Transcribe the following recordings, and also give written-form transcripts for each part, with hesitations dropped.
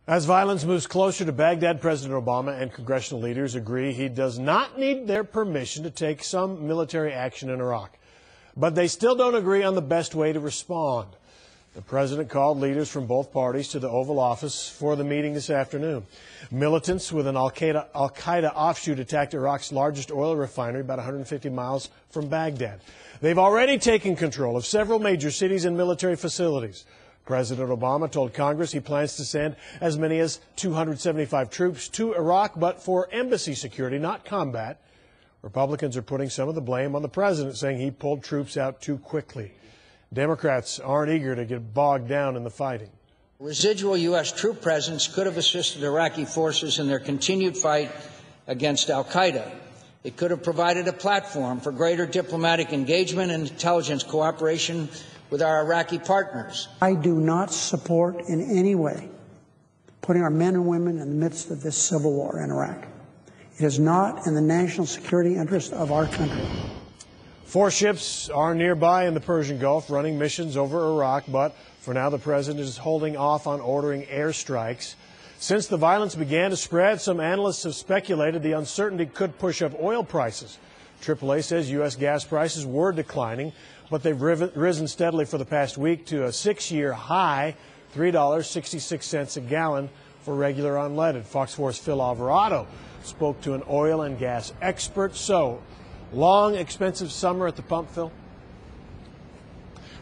As violence moves closer to Baghdad, President Obama and congressional leaders agree he does not need their permission to take some military action in Iraq. But they still don't agree on the best way to respond. The president called leaders from both parties to the Oval Office for the meeting this afternoon. Militants with an Al-Qaeda offshoot attacked Iraq's largest oil refinery about 150 miles from Baghdad. They've already taken control of several major cities and military facilities. President Obama told Congress he plans to send as many as 275 troops to Iraq, but for embassy security, not combat. Republicans are putting some of the blame on the president, saying he pulled troops out too quickly. Democrats aren't eager to get bogged down in the fighting. Residual U.S. troop presence could have assisted Iraqi forces in their continued fight against al-Qaeda. It could have provided a platform for greater diplomatic engagement and intelligence cooperation with our Iraqi partners. I do not support in any way putting our men and women in the midst of this civil war in Iraq. It is not in the national security interest of our country. 4 ships are nearby in the Persian Gulf running missions over Iraq, but for now the president is holding off on ordering airstrikes. Since the violence began to spread, some analysts have speculated the uncertainty could push up oil prices. AAA says U.S. gas prices were declining, but they've risen steadily for the past week to a 6-year high, $3.66 a gallon for regular unleaded. Fox 4's Phil Alvarado spoke to an oil and gas expert. So, long, expensive summer at the pump, Phil?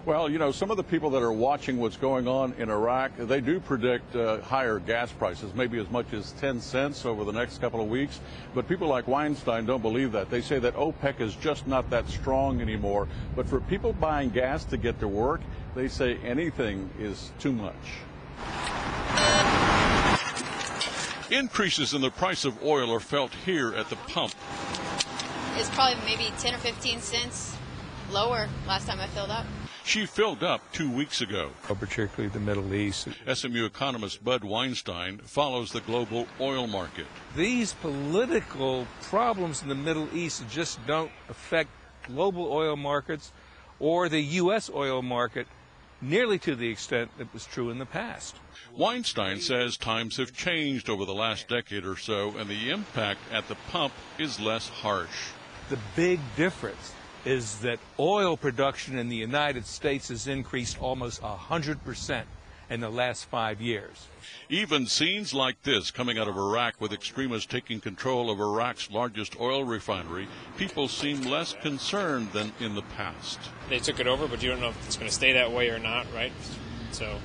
Well, you know, some of the people that are watching what's going on in Iraq, they do predict higher gas prices, maybe as much as 10 cents over the next couple of weeks. But people like Weinstein don't believe that. They say that OPEC is just not that strong anymore. But for people buying gas to get to work, they say anything is too much. Increases in the price of oil are felt here at the pump. It's probably maybe 10 or 15 cents lower last time I filled up. She filled up 2 weeks ago. Particularly the Middle East. SMU economist Bud Weinstein follows the global oil market. These political problems in the Middle East just don't affect global oil markets or the U.S. oil market nearly to the extent that was true in the past. Weinstein says times have changed over the last decade or so, and the impact at the pump is less harsh. The big difference is that oil production in the United States has increased almost 100% in the last 5 years. Even scenes like this coming out of Iraq, with extremists taking control of Iraq's largest oil refinery, people seem less concerned than in the past. They took it over, but you don't know if it's going to stay that way or not, right? So,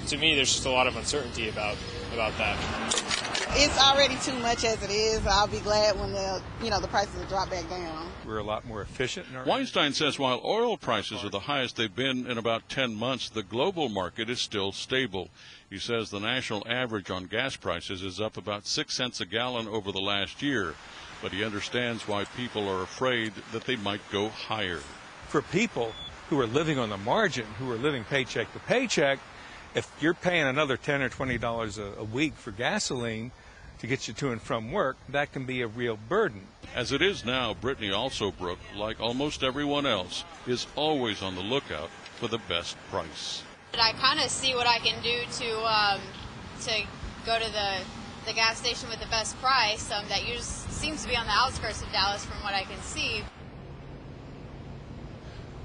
to me, there's just a lot of uncertainty about that. It's already too much as it is. I'll be glad when the prices will drop back down. We're a lot more efficient in our Weinstein says while oil prices are the highest they've been in about 10 months, the global market is still stable. He says the national average on gas prices is up about 6 cents a gallon over the last year, but he understands why people are afraid that they might go higher. For people who are living on the margin, who are living paycheck to paycheck, if you're paying another $10 or $20 a week for gasoline to get you to and from work, that can be a real burden. As it is now, Brittany Alsobrook, like almost everyone else, is always on the lookout for the best price. I kind of see what I can do to go to the gas station with the best price. That seems to be on the outskirts of Dallas from what I can see.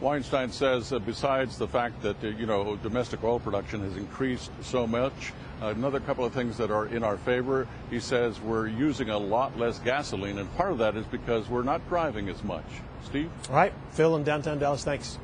Weinstein says besides the fact that, domestic oil production has increased so much, another couple of things that are in our favor, he says we're using a lot less gasoline, and part of that is because we're not driving as much. Steve? All right, Phil in downtown Dallas, thanks.